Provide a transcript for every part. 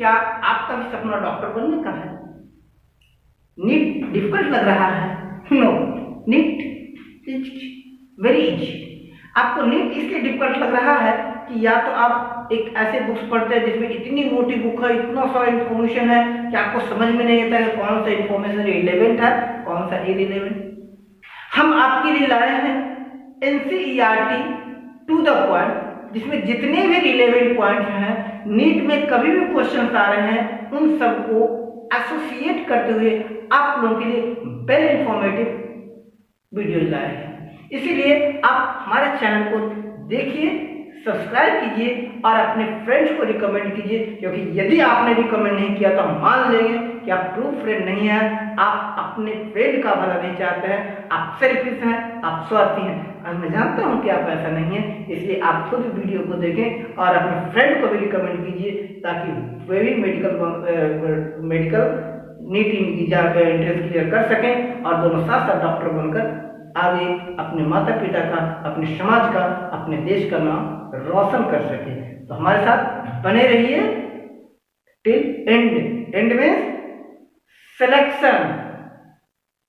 क्या आपका भी सपना डॉक्टर बनने का है? नीट डिफिकल्ट लग रहा है? No, NEET is very easy. आपको नीट इसलिए डिफिकल्ट लग रहा है कि या तो आप एक ऐसे बुक्स पढ़ते हैं जिसमें इतनी मोटी बुक है, इतना सारा इंफॉर्मेशन है कि आपको समझ में नहीं आता है कौन सा इंफॉर्मेशन रिलेवेंट है, कौन सा इरिलेवेंट। हम आपके लिए लाए हैं एनसीईआरटी टू द पॉइंट, जिसमें जितने भी रिलेवेंट पॉइंट हैं, नीट में कभी भी क्वेश्चन आ रहे हैं, उन सबको एसोसिएट करते हुए आप लोगों के लिए वेल इंफॉर्मेटिव वीडियो लाए हैं। इसीलिए आप हमारे चैनल को देखिए, सब्सक्राइब कीजिए और अपने फ्रेंड्स को रिकमेंड कीजिए, क्योंकि यदि आपने रिकमेंड नहीं किया तो हम मान लेंगे कि आप ट्रू फ्रेंड नहीं है, आप अपने फ्रेंड का भला नहीं चाहते हैं, आप सेल्फिश हैं, आप स्वार्थी हैं। और मैं जानता हूं कि आप ऐसा नहीं है, इसलिए आप खुद वीडियो को देखें और अपने फ्रेंड को भी रिकमेंड कीजिए, ताकि वे भी मेडिकल नीट एग्जाम का एंट्रेंस क्लियर कर सकें और दोनों साथ साथ डॉक्टर बनकर आगे अपने माता पिता का, अपने समाज का, अपने देश का नाम रोशन कर सके। तो हमारे साथ बने रहिए टिल एंड। एंड में सिलेक्शन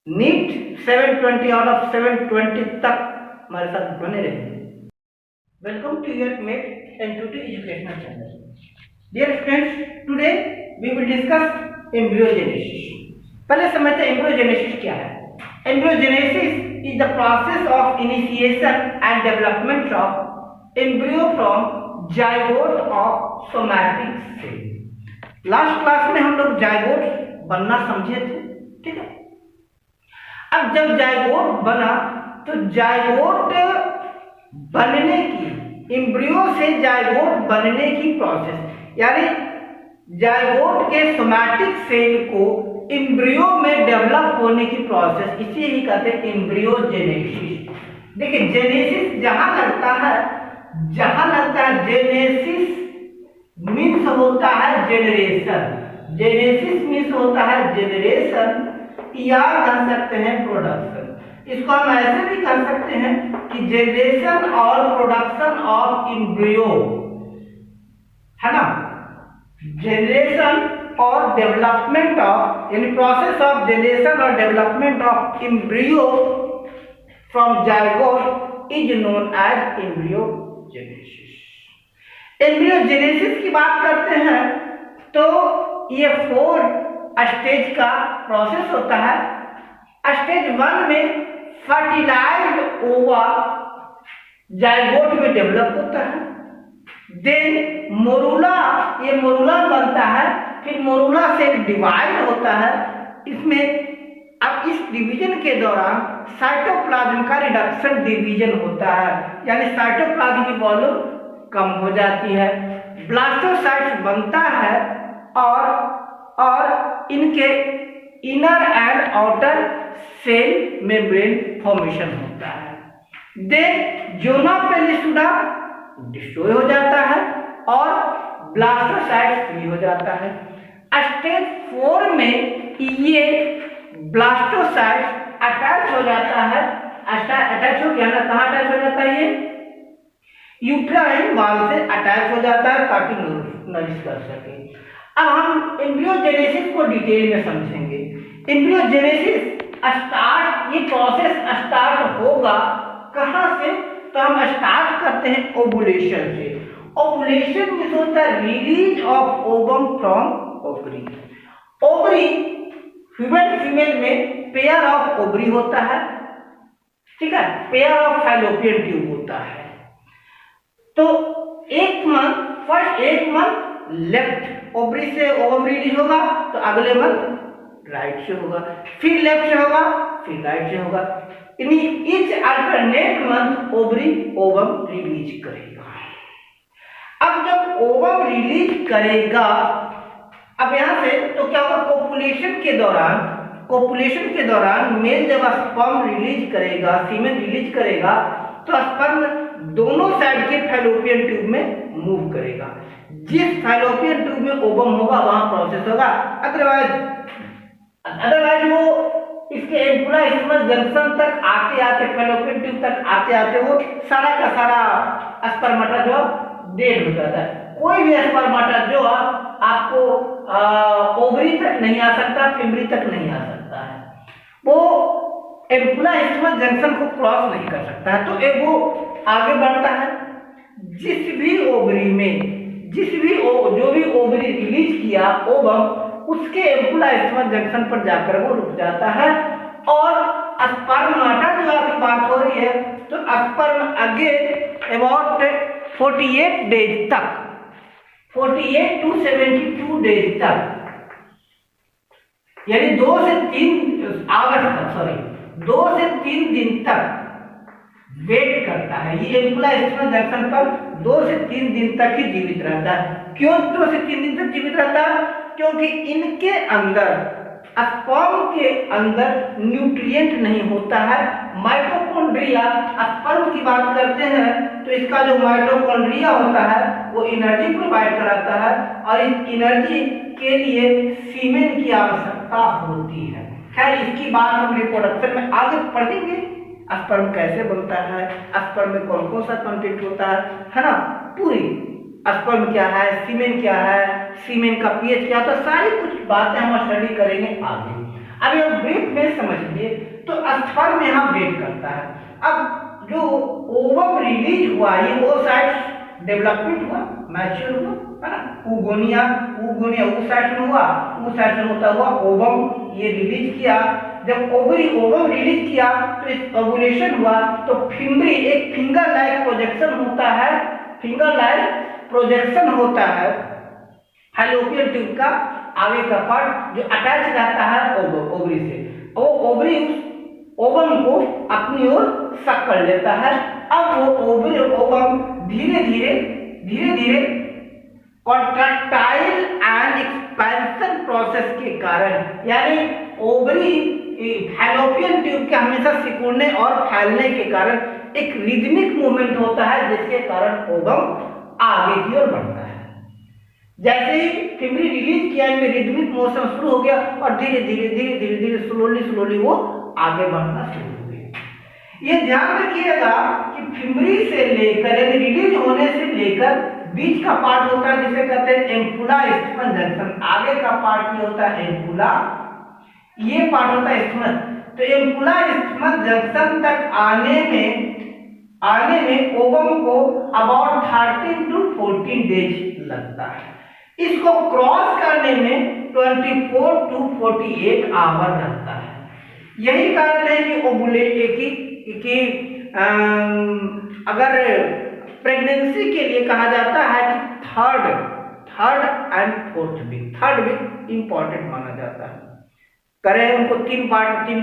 नीट 720 आउट ऑफ 720 तक हमारे साथ बने रहिए। Welcome to your mate and to educational channel. Dear friends, today we will discuss embryogenesis. पहले समझते हैं एम्ब्रियोजेनेसिस क्या है। Embryogenesis is the process of initiation and development of embryo from zygote of somatic cell। Last class में हम लोग zygote बनना समझे थे, ठीक है। अब जब जायगोट बना तो जायगोट बनने की, एम्ब्रियो से जायगोट बनने की प्रोसेस, यानी जायगोट के सोमैटिक सेल को एम्ब्रियो में डेवलप होने की प्रोसेस, इसे ही कहते हैं एम्ब्रियोजेनेसिस। देखिए, जेनेसिस जहां लगता है जेनेसिस मीन्स होता है जेनरेशन, जेनेसिस मीन्स होता है जेनरेशन, या कह सकते हैं प्रोडक्शन। इसको हम ऐसे भी कर सकते हैं कि जनरेशन और प्रोडक्शन ऑफ एम्ब्रियो, है ना, जनरेशन और डेवलपमेंट ऑफ, यानी प्रोसेस ऑफ जनरेशन और development of embryo from zygote is known as embryogenesis. Embryogenesis की बात करते हैं तो ये 4 स्टेज का प्रोसेस होता है। स्टेज 1 में फर्टिलाइज्ड ओवा जायगोट में डेवलप होता है। देन मोरुला, ये मोरुला बनता है, फिर मोरुला से डिवाइड होता है। इसमें अब इस डिवीजन के दौरान साइटोप्लाज्म का रिडक्शन डिवीजन होता है, यानी साइटोप्लाज्म की वॉल्यूम कम हो जाती है, ब्लास्टोसाइट्स बनता है और इनके inner and outer cell membrane formation होता है। देन जोना पेलिसुडा डिस्ट्रॉय हो जाता है और ब्लास्टोसाइट फ्री हो जाता है। स्टेज 4 में ये ब्लास्टोसाइट अटैच हो जाता है, अटैच हो गया ना, कहाँ अटैच हो जाता है, ये यूट्राइन वॉल से अटैच हो जाता है ताकि नरिश कर सके। अब हम एम्ब्रियोजेनेसिस को डिटेल में समझेंगे। एम्ब्रियोजेनेसिस स्टार्ट, ये प्रोसेस स्टार्ट होगा कहाँ से, तो हम स्टार्ट करते हैं ओवुलेशन से। ओवुलेशन मींस होता है release of ovum from ovary. Ovary female में पेयर ऑफ ओवरी होता है, ठीक है, पेयर ऑफ फैलोपियन ट्यूब होता है। तो फर्स्ट एक मंथ लेफ्ट ओवरी से ओवम रिलीज होगा, तो अगले मंथ राइट से होगा, फिर लेफ्ट से होगा, फिर राइट से होगा। Each alternate month ovary ovum release करेगा। अब जब ओवम रिलीज करेगा, अब यहां से तो क्या होगा, कोपुलेशन के दौरान मेल जब स्पर्म रिलीज करेगा, सीमेन रिलीज करेगा, तो स्पर्म दोनों साइड के फैलोपियन ट्यूब में मूव करेगा। जिस फैलोपियन ट्यूब में ओवम होगा वहां प्रोसेस होगा, अदरवाइज वो इसके एम्ब्रियो जंक्शन तक आते आते, फैलोपियन ट्यूब तक आते आते वो सारा का सारा स्पर्माटा जो डेड हो जाता है। कोई भी स्पर्माटा जो आपका आपको ओवरी तक नहीं आ सकता, फिम्बरी तक नहीं आ सकता है, वो एम्पुला इस्थमस जंक्शन को क्रॉस नहीं कर सकता है। तो वो आगे बढ़ता है, जिस भी ओवरी में जो भी ओवरी रिलीज किया ओवम, उसके एम्पुला इस्थमस जंक्शन पर जाकर वो रुक जाता है। और स्पर्माटा जो आपकी बात हो रही है, तो स्पर्म अगेन अबाउट 48 डेज तक, 48 to 72 डेज तक, यानी 2 से 3 आवर्स तक, सॉरी 2 से 3 दिन तक वेट करता है। ये एम्पुला इस्थमस जंक्शन पर 2 से 3 दिन तक ही जीवित रहता है। क्यों 2 से 3 दिन तक जीवित रहता है? क्योंकि इनके अंदर, स्पर्म के अंदर न्यूट्रिएंट नहीं होता है। माइटोकॉन्ड्रिया, स्पर्म की बात करते हैं तो इसका जो माइटोकॉन्ड्रिया होता है वो एनर्जी प्रोवाइड कराता है, और इस एनर्जी के लिए सीमेन की आवश्यकता होती है। खैर, इसकी बात हम रिप्रोडक्शन में आगे पढ़ेंगे, स्पर्म कैसे बनता है, स्पर्म में कौन कौन सा कंटेंट होता है ना, पूरी स्पर्म क्या है, सीमेन क्या है, सीमेन का पीएच क्या होता है, सारी कुछ बातें हम स्टडी करेंगे आगे। अभी हम ब्रीफ में समझिए, तो स्पर्म यहाँ वेट करता है। अब जो ओवम रिलीज हुआ, ये ओसाइट्स डेवलपमेंट हुआ, मैच्योर हुआ, है ना, ऊगोनिया oocyte में हुआ, oocyte में होता हुआ ओवम ये रिलीज किया। जब ओवम रिलीज किया तो इस ओवुलेशन हुआ, तो फिम्बरी एक फिंगर लाइक प्रोजेक्शन होता है फैलोपियन ट्यूब का आगे का पार्ट जो अटैच रहता है ओवरी से। वो ओवरी ओवम को अपनी ओर सक कर लेता है। अब वो ओवम धीरे धीरे कॉन्ट्रैक्टाइल एंड एक्सपेंशन प्रोसेस के कारण, यानी ओवरी फैलोपियन ट्यूब के हमेशा सिकुड़ने और फैलने के कारण एक रिदमिक मूवमेंट होता है, जिसके कारण ओवम आगे की ओर बढ़ता है। जैसे ही फिम्बरी रिलीज किया, इनमें रिदमिक मोशन शुरू हो गया और धीरे धीरे स्लोली वो आगे बढ़ना शुरू हो गया। ये ध्यान रखिएगा कि फिम्बरी से लेकर, यानी रिलीज होने से लेकर बीच का पार्ट होता है जिसे कहते हैं एम्पुला इस्थमस जंक्शन। आगे का पार्ट ये होता है एम्पुला, ये पार्ट होता है इस्थमस। तो एम्पुला इस्थमस जंक्शन तक आने में ओवम को अबाउट 13 to 14 डेज लगता है। इसको क्रॉस करने में 24 to 48 आवर लगता है। यही कारण है कि अगर प्रेगनेंसी के लिए कहा जाता है कि third and fourth week, third week important माना जाता है। करें उनको 3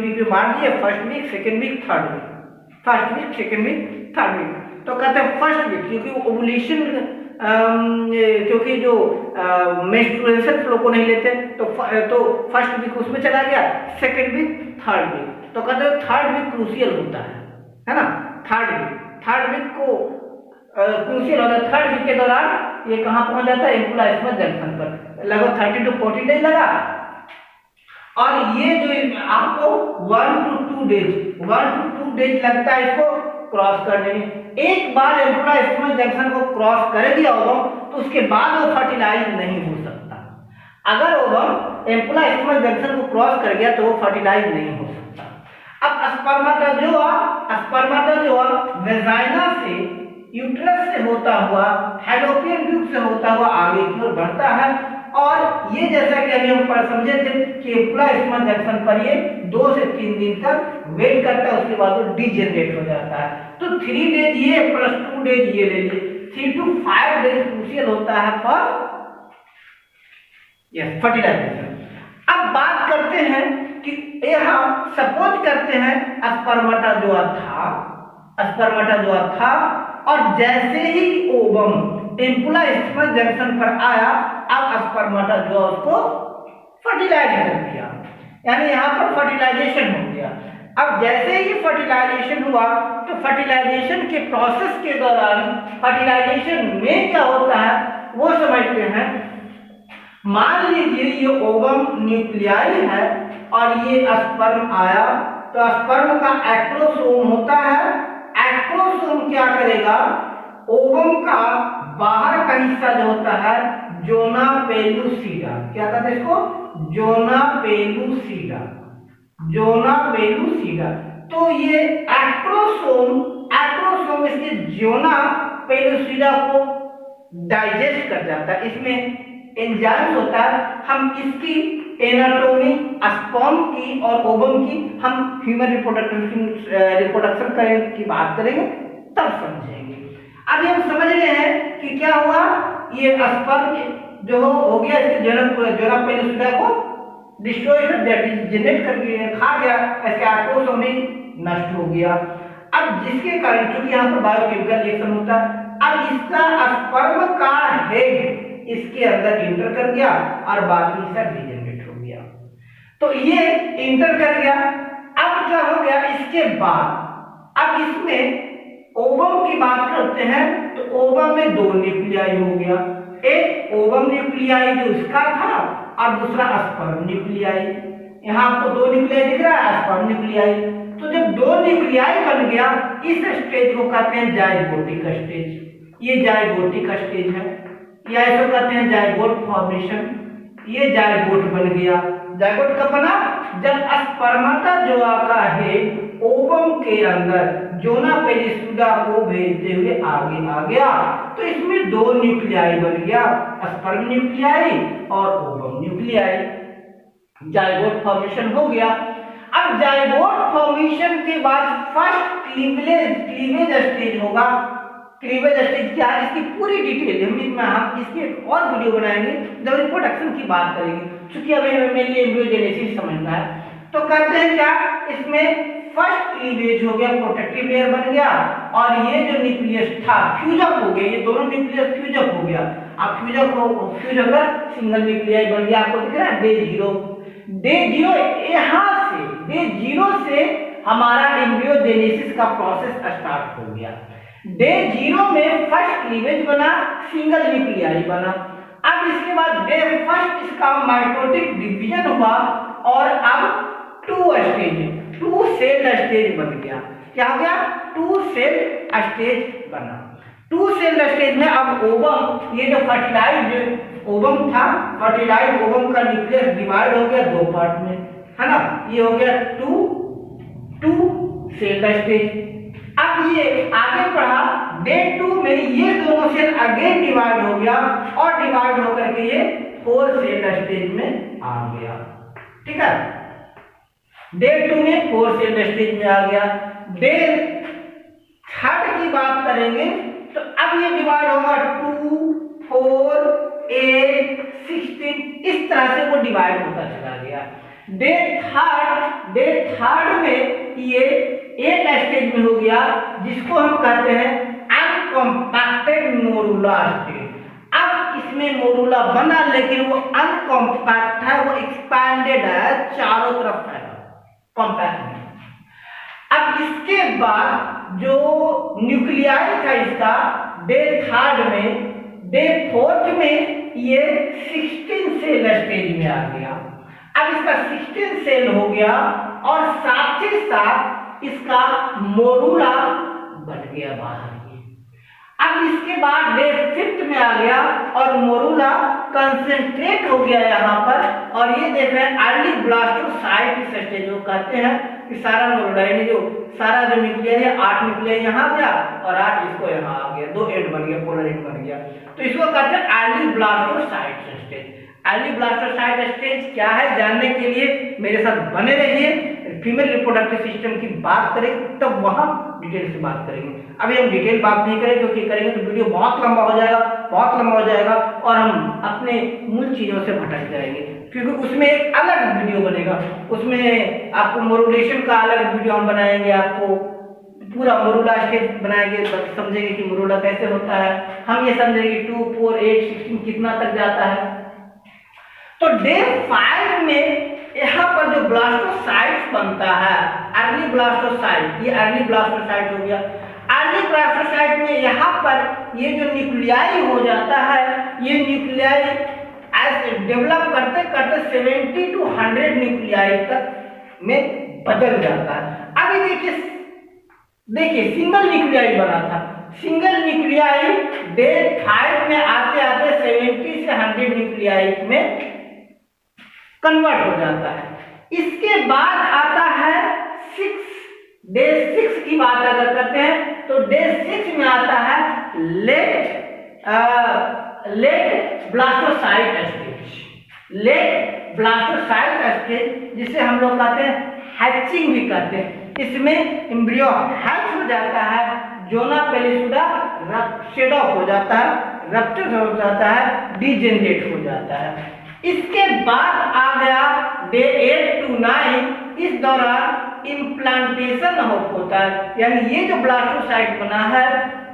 वीक में बांट दिए, first week, second week, third week, first week, second week, third week. तो कहते हैं फर्स्ट वीक, क्योंकि ओवुलेशन, क्योंकि जो मेंस्ट्रुएशन फ्लो को नहीं लेते, तो फर्स्ट वीक उसमें चला गया, सेकेंड वीक, थर्ड वीक। तो कहते हैं थर्ड वीक क्रूशियल होता है ना, थर्ड वीक को क्रूशियल होता है। थर्ड वीक के दौरान ये कहाँ पहुंच जाता है, एम्पुला इस्थमस जंक्शन पर। लगभग 30 to 40 डेज लगा, और ये जो आपको 1 to 2 डेज लगता है इसको क्रॉस करने में। एक बार एम्पुला इस्थमस जंक्शन को क्रॉस करेगी ओवम, तो उसके बाद वो फर्टिलाइज नहीं हो सकता। अगर ओवम एम्पुला इस्थमस जंक्शन को क्रॉस कर गया तो वो फर्टिलाइज नहीं हो सकता। अब स्पर्माटोजोआ वेजाइना से, यूट्रस से होता हुआ, फैलोपियन ट्यूब से होता हुआ आगे की ओर बढ़ता है। और ये जैसा कि अभी हम समझे थे कि एम्पुला इस्थमस जंक्शन पर ये 2 से 3 दिन तक वेट करता है, उसके बाद वो डिजेनरेट हो जाता है। तो 3 डेज ये प्लस 2 डेज ये ले लीजिए, 3 to 5 डेज क्रूशियल होता है फॉर फर्टिलाइजेशन। अब बात करते हैं कि यहाँ सपोज करते हैं स्पर्माटोजोआ था, और जैसे ही ओवम एम्पुला इस्थमस जंक्शन पर आया, अब स्पर्माटोजोआ उसको फर्टिलाइज कर दिया, यानी यहाँ पर फर्टिलाइजेशन हो गया। अब जैसे ही फर्टिलाइजेशन हुआ, तो फर्टिलाइजेशन के प्रोसेस के दौरान, फर्टिलाइजेशन में क्या होता है वो समझते हैं। मान लीजिए ये ओवम न्यूक्लियाई है और ये स्पर्म आया, तो स्पर्म का एक्रोसोम होता है। एक्रोसोम क्या करेगा, ओवम का बाहर का हिस्सा जो होता है जोना पेलुसिडा, क्या कहते हैं इसको, जोना पेलुसिडा, जोना पेलुसिडा। तो ये एक्ट्रोसोम इसके जोना पेलुसिडा को डाइजेस्ट कर जाता है, इसमें एंजाइम्स होता है। हम इसकी एनाटॉमी स्पर्म की और ओवम की हम ह्यूमन रिप्रोडक्शन की बात करेंगे तब समझेंगे। अभी हम समझ रहे हैं कि क्या हुआ, ये स्पर्म जो हो गया इसके जोना पेलुसिडा को डिस्ट्रॉय कर दिया, जनरेट कर दिया, खा गया, ऐसे एक्ट्रोसोम नष्ट हो गया। अब जिसके कारण चूंकि यहाँ पर बायोकेमिकल रिएक्शन होता है, अब इसका स्पर्म का हेड इसके अंदर इंटर कर गया और बाकी इसका डीजनरेट हो गया। तो ये इंटर कर गया। अब क्या हो गया, इसके बाद अब इसमें ओवम की बात करते हैं तो ओवम में दो न्यूक्लियाई हो गया, एक ओवम न्यूक्लियाई जो इसका था और दूसरा स्पर्म न्यूक्लियाई। यहाँ आपको दो न्यूक्लियाई दिख रहा है, स्पर्म न्यूक्लियाई। तो जब दो न्यूक्लियाई बन गया, इस स्टेज को कहते हैं जाइगोटिक स्टेज। ये जाइगोटिक स्टेज है, या इसको कहते हैं जाइगोट फॉर्मेशन। ये जाइगोट बन गया। जाइगोट कब बना, जब स्पर्माटोजोआ का हेड ओवम के अंदर जोना पेलुसिडा को भेजते हुए आगे आ गया, तो इसमें दो न्यूक्लियाई बन गया, स्पर्म न्यूक्लियाई और ओवम न्यूक्लियाई। जाइगोट फॉर्मेशन हो गया। अब जाइगोट फॉर्मेशन के बाद फर्स्ट क्लीवेज स्टेज होगा। क्लीवेज स्टेज क्या है, इसकी पूरी डिटेल हम इसकी एक और वीडियो बनाएंगे जब रिप्रोडक्शन की बात करेंगे, क्योंकि अभी हमें मेनली एम्ब्रियोजेनेसिस समझना है। तो कहते हैं क्या, इसमें फर्स्ट क्लीवेज हो गया, प्रोटेक्टिव लेयर बन गया, और ये जो न्यूक्लियस था फ्यूजअप हो गया, ये दोनों न्यूक्लियस फ्यूजअप हो गया। अब फ्यूज होकर सिंगल न्यूक्लियाई बन गया। आपको दिख रहा है डे जीरो, यहाँ से डे जीरो से हमारा एम्ब्रियोजेनेसिस का प्रोसेस स्टार्ट हो गया। डे जीरो में फर्स्ट क्लीवेज बना, सिंगल न्यूक्लियाई बना। अब इसके बाद डे फर्स्ट इसका माइटोटिक डिवीजन हुआ और अब टू सेल स्टेज बन गया। क्या हो गया, टू सेल स्टेज बना। टू सेल स्टेज में अब ओवम, ये जो फर्टिलाइज्ड ओवम था, फर्टिलाइज्ड ओवम का न्यूक्लियस डिवाइड हो गया दो पार्ट में, है ना। ये हो गया टू सेल स्टेज। अब ये आगे बढ़ा, डे टू में ये दोनों सेल अगेन डिवाइड हो गया और डिवाइड होकर के ये फोर सेल स्टेज में आ गया। ठीक है, डे टू में फोर सेल स्टेज में आ गया। डे थर्ड की बात करेंगे तो अब ये डिवाइड होगा 2, 4, 8, 16, इस तरह से वो डिवाइड होता चला गया। डे थर्ड में ये एक स्टेज में हो गया जिसको हम कहते हैं अनकॉम्पैक्टेड मोरूला स्टेज। अब इसमें मोरूला बना लेकिन वो अनकॉम्पैक्ट है, वो एक्सपैंडेड है, चारों तरफ फैला, कॉम्पैक्ट नहीं। अब इसके बाद जो न्यूक्लियाई था इसका डे थर्ड में, डे फोर्थ में ये 16 सेल स्टेज में आ गया। अब इसका 16 सेल हो गया और साथ ही साथ इसका मोरूला बन गया बाहर की। अब इसके बाद डे फिफ्थ में आ गया और मोरूला कंसेंट्रेट हो गया यहाँ पर, और ये देख रहे हैं अर्ली ब्लास्टोसाइट स्टेज जो कहते हैं कि सारा मोरूला यानी जो सारा जो न्यूक्लियाई है 8 न्यूक्लियाई यहाँ गया और 8 इसको यहाँ आ गया, दो एंड बन गया, पोलर एंड बन गया। तो इसको कहते हैं अर्ली ब्लास्टोसाइट स्टेज। अर्ली ब्लास्टोसाइट स्टेज क्या है जानने के लिए मेरे साथ बने रहिए। फीमेल रिप्रोडक्टिव सिस्टम की बात करें तब वहां डिटेल से बात करेंगे। अभी हम डिटेल बात नहीं करेंगे क्योंकि करेंगे तो वीडियो बहुत लंबा हो जाएगा और हम अपने मूल चीजों से भटक जाएंगे, क्योंकि उसमें एक अलग वीडियो बनेगा। उसमें आपको मोरुलेशन का अलग वीडियो हम बनाएंगे, आपको पूरा मोरूला स्टेज बनाएंगे, समझेंगे कि मोरूला कैसे होता है। हम ये समझेंगे 2, 4, 8, 16 कितना तक जाता है। तो डे 5 में यहाँ पर जो ब्लास्टोसाइट्स बनता है, अर्ली ब्लास्टोसाइट, ये अर्ली ब्लास्टोसाइट हो गया। अर्ली ब्लास्टोसाइट में यहाँ पर ये जो न्यूक्लियाई हो जाता है, ये न्यूक्लियाई ऐसे डेवलप करते करते 70 to 100 न्यूक्लियाई तक में बदल जाता है। अभी देखिए सिंगल न्यूक्लियाई बना था, सिंगल न्यूक्लियाई डे 5 में आते आते 70 से 100 न्यूक्लियाई में कन्वर्ट हो जाता है। इसके बाद आता है 6, डे 6 की बात अगर करते हैं तो डे 6 में आता है लेट ब्लास्टोसाइट स्टेज, लेट ब्लास्टोसाइट स्टेज, जिसे हम लोग कहते हैं हैचिंग भी कहते हैं। इसमें एम्ब्रियो हैच हो जाता है, जोना पेलिसुडा शेड ऑफ हो जाता है, रप्चर हो जाता है, डिजेनरेट हो जाता है। इसके बाद आ गया डे 8 to 9, इस दौरान इम्प्लांटेशन होता है, यानी ये जो ब्लास्टोसाइट बना है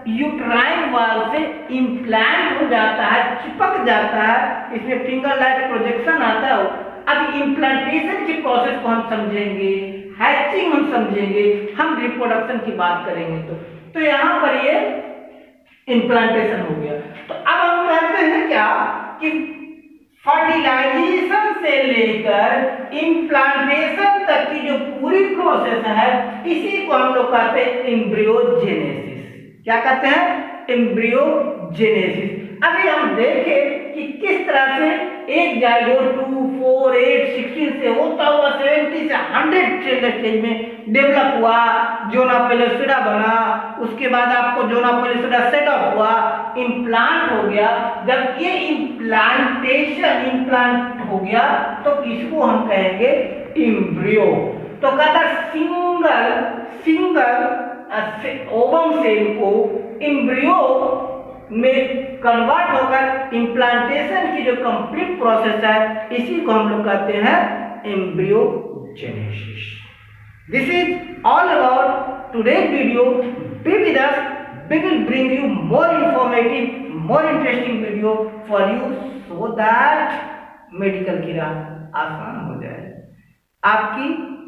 यूट्राइन वॉल से इम्प्लांट हो जाता है, चिपक जाता है, इसमें फिंगर लाइक प्रोजेक्शन आता है। अब इम्प्लांटेशन की प्रोसेस को हम समझेंगे, हैचिंग हम समझेंगे, हम रिप्रोडक्शन की बात करेंगे। तो यहाँ पर ये इम्प्लांटेशन हो गया। तो अब हम कहते हैं क्या कि फर्टिलाइजेशन से लेकर इम्प्लांटेशन तक की जो पूरी प्रोसेस है इसी को हम लोग कहते हैं एम्ब्रियोजेनेसिस। क्या कहते हैं? एम्ब्रियोजेनेसिस। अभी हम देखें कि किस तरह से एक जाइगोट 2, 4, 8, 16 से होता हुआ 70 से 100 स्टेज में डेवलप हुआ, जोना पेलिसुडा बना, उसके बाद आपको जोना पेलिसुडा सेट अप हुआ, इम्प्लांट हो गया। जब ये इम्प्लांट हो गया तो इसको हम कहेंगे एम्ब्रियो। तो कहता सिंगल ओवम सेल को एम्ब्रियो में कन्वर्ट होकर इम्प्लांटेशन की जो कंप्लीट प्रोसेस है इसी को हम लोग कहते हैं embryogenesis. This is all about today's video. Be with us, we will bring you more informative, more interesting video for you so that medical की राह आसान हो जाए, आपकी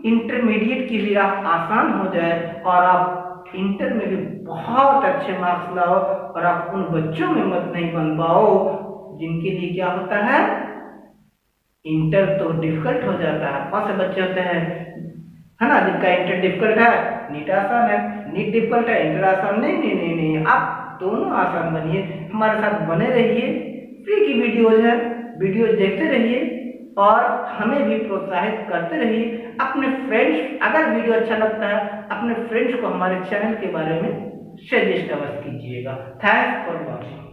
इंटरमीडिएट की भी राह आसान हो जाए और आप इंटर में भी बहुत अच्छे मार्क्स लाओ और आप उन बच्चों में मत नहीं बन पाओ जिनके लिए क्या होता है, इंटर तो डिफिकल्ट हो जाता है। बहुत से बच्चे होते हैं है ना, जिनका इंटर डिफिकल्ट है, नीट आसान है, नीट डिफिकल्ट है, इंटर आसान नहीं, आप दोनों आसान बनिए, हमारे साथ बने रहिए। फ्री की वीडियोज है, वीडियो देखते रहिए और हमें भी प्रोत्साहित करते रहिए। अपने फ्रेंड्स, अगर वीडियो अच्छा लगता है अपने फ्रेंड्स को हमारे चैनल के बारे में सजेस्ट अवश्य कीजिएगा। Thanks for watching.